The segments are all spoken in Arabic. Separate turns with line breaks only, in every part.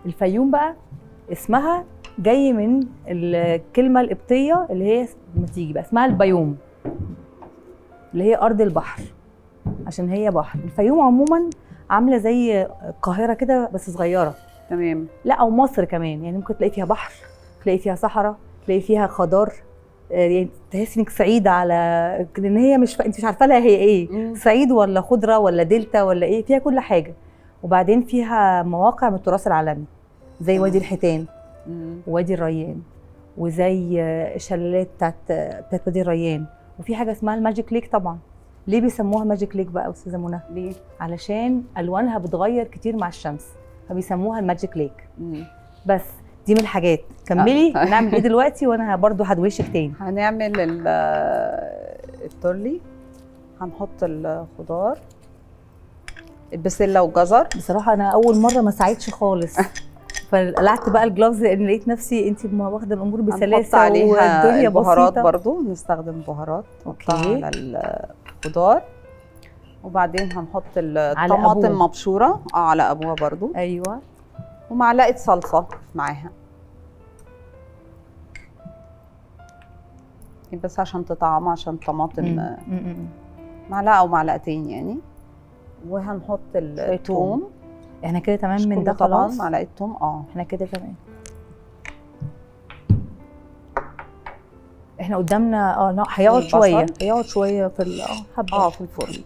الفيوم بقى اسمها جاي من الكلمه القبطيه اللي هي لما تيجي بقى اسمها البيوم، اللي هي ارض البحر، عشان هي بحر. الفيوم عموما عامله زي القاهره كده بس صغيره.
تمام.
لا او مصر كمان، يعني ممكن تلاقي فيها بحر، تلاقي فيها صحراء، تلاقي فيها خضار، يعني تحسي انك سعيده على ان هي انت مش عارفه لها هي ايه، صعيد ولا خضره ولا دلتا ولا ايه، فيها كل حاجه. وبعدين فيها مواقع من التراث العالمي زي وادي الحيتان ووادي الريان، وزي الشلالات بتاعت وادي الريان، وفي حاجه اسمها الماجيك ليك. طبعا ليه بيسموها ماجيك ليك بقى استاذه منى؟
ليه؟
علشان الوانها بتغير كتير مع الشمس فبيسموها الماجيك ليك. بس دي من الحاجات. كملي. هنعمل ايه دلوقتي وانا برضو هدوشك تاني؟
هنعمل التورلي. هنحط الخضار، البسله والجزر.
بصراحه انا اول مره ما ساعدتش خالص فقلعت بقى الجلافز لان لقيت نفسي انت واخده الامور بسلاسه
عليها
والدنيا
البهارات
بسيطه.
برضو نستخدم بهارات نحطها على الخضار. وبعدين هنحط الطماطم مبشوره على ابوها برضو.
ايوه.
ومعلقه صلصه معاها بس عشان تطعم، عشان الطماطم معلقه او معلقتين يعني. وهنحط الثوم.
احنا كده تمام من ده خلاص.
معلقه ثوم.
احنا كده تمام. احنا قدامنا هيقعد شويه، هيقعد شويه في حبه
في الفرن.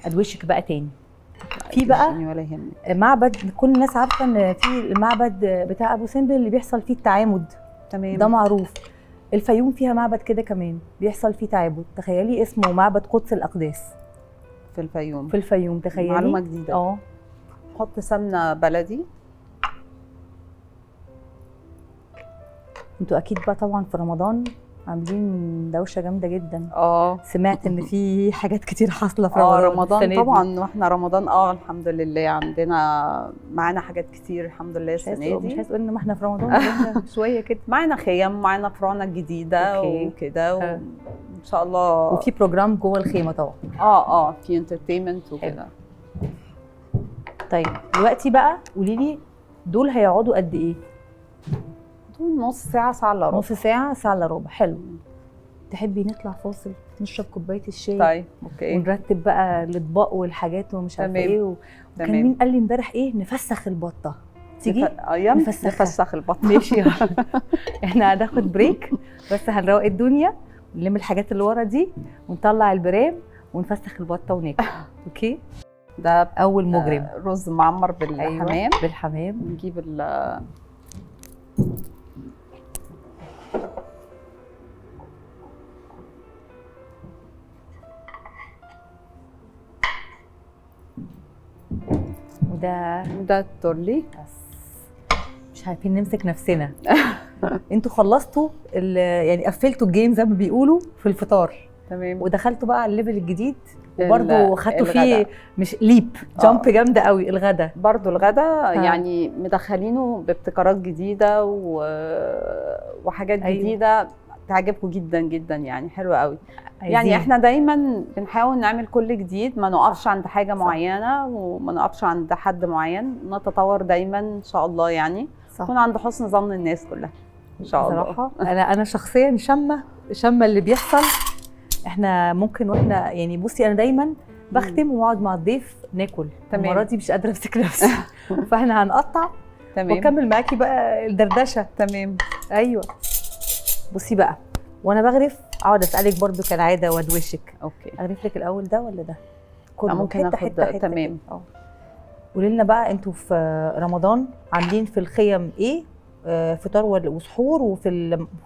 ادوشك بقى تاني. في بقى
ولا يهمني
معبد كل الناس عارفه ان في المعبد بتاع ابو سمبل اللي بيحصل فيه التعامد.
تمام.
ده معروف. الفيوم فيها معبد كده كمان بيحصل فيه تعامد. تخيلي اسمه معبد قدس الاقداس
في الفيوم.
في الفيوم. تخيلي.
معلومه جديده. نحط سمنه بلدي.
انتوا اكيد بقى طبعا في رمضان عاملين دوشه جامده جدا. سمعت ان في حاجات كتير حاصله في
رمضان طبعا. واحنا رمضان الحمد لله عندنا معانا حاجات كتير الحمد لله السنه دي.
مش عايز اقول ان ما احنا في رمضان شويه كده.
معانا خيم، معانا فروعنا الجديده وكده وان شاء الله.
وفي بروجرام جوه الخيمه طبعا.
في انترتينمنت وكده.
طيب دلوقتي بقى قولي لي دول هيقعدوا قد ايه؟
نص ساعة، ساعة الا ربع.
نص ساعة، ساعة الا ربع. حلو. تحبي نطلع فاصل نشرب كوباية الشاي؟
طيب اوكي.
ونرتب بقى الاطباق والحاجات ومش عارفه ايه وكان مين قال لي امبارح ايه؟ نفسخ البطة. تيجي؟
نفسخ البطة.
ماشي. احنا هناخد بريك بس هنروق الدنيا ونلم الحاجات اللي ورا دي ونطلع البرام ونفسخ البطة وناكل. اوكي؟
ده
اول مجرم.
رز معمر بالحمام.
أيوة. بالحمام.
نجيب وده التورلي.
بس مش عارفين نمسك نفسنا. انتوا خلصتوا يعني قفلتوا الجيم زي ما بيقولوا في الفطار.
تمام.
ودخلتوا بقى على الليفل الجديد وبرضه خدتوا فيه مش ليب جامب جامده قوي. الغدا
برضه يعني مدخلينه بابتكارات جديده وحاجات جديده تعجبكم جدا جدا يعني. حلوه قوي. يعني احنا دايما بنحاول نعمل كل جديد، ما نقفش عند حاجه معينه وما نقفش عند حد معين، نتطور دايما ان شاء الله يعني. نكون عند حسن ظن الناس كلها ان شاء الله.
بصراحه انا شخصيا شامه اللي بيحصل. احنا ممكن واحنا يعني بصي انا دايما بختم واقعد مع الضيف ناكل. المره دي مش قادره امسك نفسي. فاحنا هنقطع واكمل معاكي بقى الدردشه.
تمام.
ايوه. بصي بقى وانا بغرف اقعد اسالك برضو كالعاده وادوشك.
اوكي.
اغرف لك الاول ده ولا ده؟ كله
ممكن اخد. تمام.
قولي لنا بقى انتوا في رمضان عاملين في الخيم ايه؟ فطار وسحور، وفي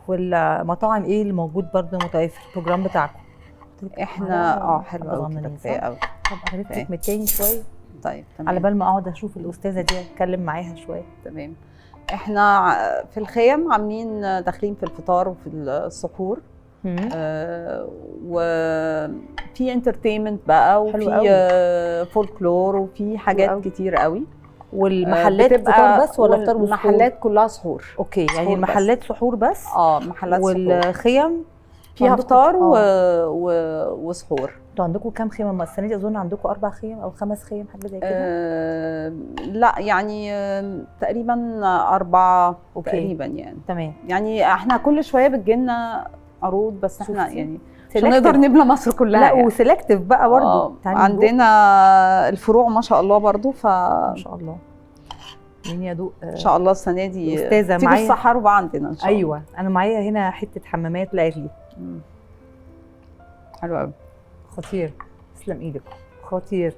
المطاعم ايه اللي موجود برضو متوفر البروجرام بتاعكم؟
احنا حلو قوي كده. كفايه قوي.
طب اغرف لك من التاني شويه.
طيب تمام.
على بال ما اقعد اشوف الاستاذه دي اتكلم معاها شويه.
تمام. احنا في الخيم عاملين داخلين في الفطار وفي السحور. وفي انترتينمنت بقى وفي فولكلور وفي حاجات كتير قوي.
والمحلات فطار بس ولا فطار وسحور؟
المحلات كلها سحور.
اوكي. يعني المحلات سحور بس.
محلات
والخيم
فيها
عندكم-
فطار وسحور.
انتوا عندكم كام خيمه؟ السنه دي اظن عندكم 4 خيم او 5 خيم، حاجه زي كده.
لا يعني تقريبا 4
أوكي.
تقريبا يعني.
تمام.
يعني احنا كل شويه بتجيلنا عروض، بس احنا
شفتي؟
يعني مش
Selective.
هنقدر نبلى مصر كلها.
لا
يعني.
وسيلكتيف بقى برضه.
عندنا الفروع ما شاء الله برضه
ما شاء الله. مين يدوق؟
ان شاء الله السنه دي
أستاذة
تيجوا
معايا.
السحر بقى عندنا ان شاء الله.
ايوه انا معايا هنا حته حمامات لاغلي.
حلو قوي.
خطير. تسلم ايدك. خطير.